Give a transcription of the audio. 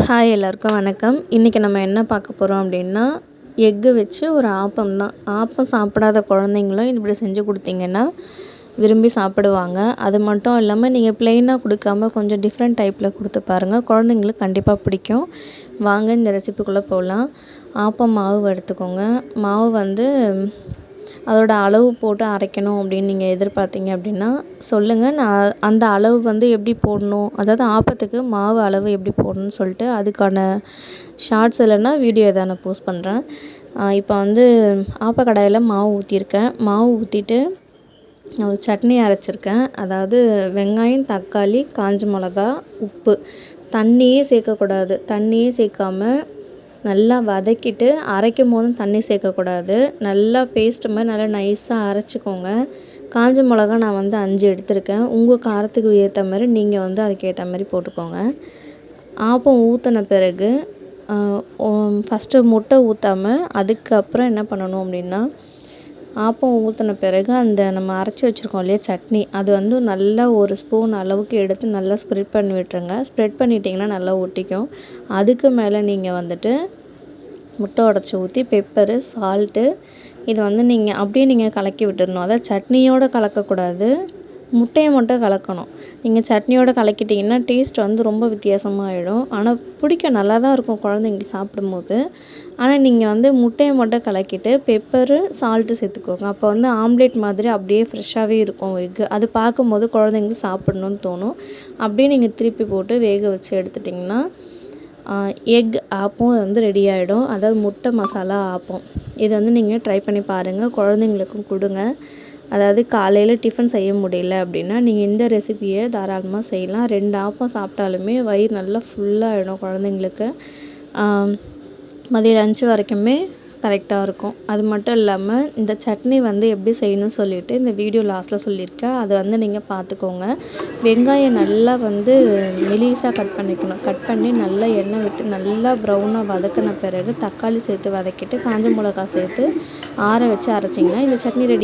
Hi எல்லாருக்கும் வணக்கம். இன்றைக்கி நம்ம என்ன பார்க்க போகிறோம் அப்படின்னா, எக்கு வச்சு ஒரு ஆப்பம் தான். ஆப்பம் சாப்பிடாத குழந்தைங்களும் இப்படி செஞ்சு கொடுத்தீங்கன்னா விரும்பி சாப்பிடுவாங்க. அது மட்டும் இல்லாமல் நீங்கள் ப்ளெயினாக கொடுக்காம கொஞ்சம் டிஃப்ரெண்ட் டைப்பில் கொடுத்து பாருங்கள், குழந்தைங்களுக்கு கண்டிப்பாக பிடிக்கும். வாங்க இந்த ரெசிபிக்குள்ளே போகலாம். ஆப்பம் மாவு எடுத்துக்கோங்க. மாவு வந்து அதோட அளவு போட்டு அரைக்கணும் அப்படின்னு நீங்கள் எதிர்பார்த்தீங்க அப்படின்னா சொல்லுங்கள். நான் அந்த அளவு வந்து எப்படி போடணும், அதாவது ஆப்பத்துக்கு மாவு அளவு எப்படி போடணும்னு சொல்லிட்டு அதுக்கான ஷார்ட்ஸ் இல்லைன்னா வீடியோ எதாவது நான் போஸ்ட் பண்ணுறேன். இப்போ வந்து ஆப்பக்கடாயில் மாவு ஊற்றிருக்கேன். மாவு ஊற்றிட்டு ஒரு சட்னி அரைச்சிருக்கேன். அதாவது வெங்காயம், தக்காளி, காஞ்ச மிளகா, உப்பு. தண்ணியே சேர்க்கக்கூடாது. தண்ணியே சேர்க்காம நல்லா வதக்கிட்டு அரைக்கும் போதும் தண்ணி சேர்க்கக்கூடாது. நல்லா பேஸ்ட் மாதிரி நல்லா நைஸாக அரைச்சிக்கோங்க. காஞ்ச மிளகா நான் வந்து 5 எடுத்திருக்கேன். உங்கள் காரத்துக்கு ஏற்ற மாதிரி நீங்கள் வந்து அதுக்கேற்ற மாதிரி போட்டுக்கோங்க. ஆப்பம் ஊற்றின பிறகு ஃபஸ்ட்டு முட்டை ஊற்றாமல் அதுக்கப்புறம் என்ன பண்ணணும் அப்படின்னா, ஆப்பம் ஊற்றின பிறகு அந்த நம்ம அரைச்சி வச்சுருக்கோம் இல்லையா சட்னி, அது வந்து நல்லா ஒரு ஸ்பூன் அளவுக்கு எடுத்து நல்லா ஸ்ப்ரெட் பண்ணி விட்டுருங்க. ஸ்ப்ரெட் பண்ணிட்டிங்கன்னா நல்லா ஒட்டிக்கும். அதுக்கு மேலே நீங்கள் வந்துட்டு முட்டை உடச்சி ஊற்றி பெப்பரு, சால்ட்டு இது வந்து நீங்கள் கலக்கி விட்டுடணும். அதாவது சட்னியோடு கலக்கக்கூடாது, முட்டையை மட்டும் கலக்கணும். நீங்கள் சட்னியோடு கலக்கிட்டிங்கன்னா டேஸ்ட் வந்து ரொம்ப வித்தியாசமாகிடும். ஆனால் பிடிக்கும், நல்லா தான் இருக்கும் குழந்தைங்களுக்கு சாப்பிடும்போது. ஆனால் நீங்கள் வந்து முட்டையை மட்டும் கலக்கிட்டு பெப்பரு, சால்ட்டு சேர்த்துக்கோங்க. அப்போ வந்து ஆம்லேட் மாதிரி அப்படியே ஃப்ரெஷ்ஷாகவே இருக்கும் எக்கு. அது பார்க்கும்போது குழந்தைங்களுக்கு சாப்பிட்ணுன்னு தோணும். அப்படியே நீங்கள் திருப்பி போட்டு வேக வச்சு எடுத்துட்டிங்கன்னா எக் ஆப்பம் வந்து ரெடி ஆகிடும். அதாவது முட்டை மசாலா ஆப்பம். இது வந்து நீங்கள் ட்ரை பண்ணி பாருங்கள், குழந்தைங்களுக்கும் கொடுங்க. அதாவது காலையில் டிஃபன் செய்ய முடியல அப்படின்னா நீங்கள் இந்த ரெசிபியை தாராளமாக செய்யலாம். 2 ஆப்பம் சாப்பிட்டாலுமே வயிறு நல்லா ஃபுல்லாகிடும் குழந்தைங்களுக்கு. மதியம் லஞ்ச் வரைக்குமே கரெக்டாக இருக்கும். அது மட்டும் இல்லாமல் இந்த சட்னி வந்து எப்படி செய்யணும்னு சொல்லிவிட்டு இந்த வீடியோ லாஸ்ட்டில் சொல்லியிருக்கேன். அதை வந்து நீங்கள் பார்த்துக்கோங்க. வெங்காயம் நல்லா வந்து மெலிசாக கட் பண்ணிக்கணும். கட் பண்ணி நல்லா எண்ணெய் விட்டு நல்லா ப்ரௌனாக வதக்கின பிறகு தக்காளி சேர்த்து வதக்கிட்டு காஞ்ச மிளகா சேர்த்து ஆற வச்சு அரைச்சிங்கன்னா இந்த சட்னி ரெடி.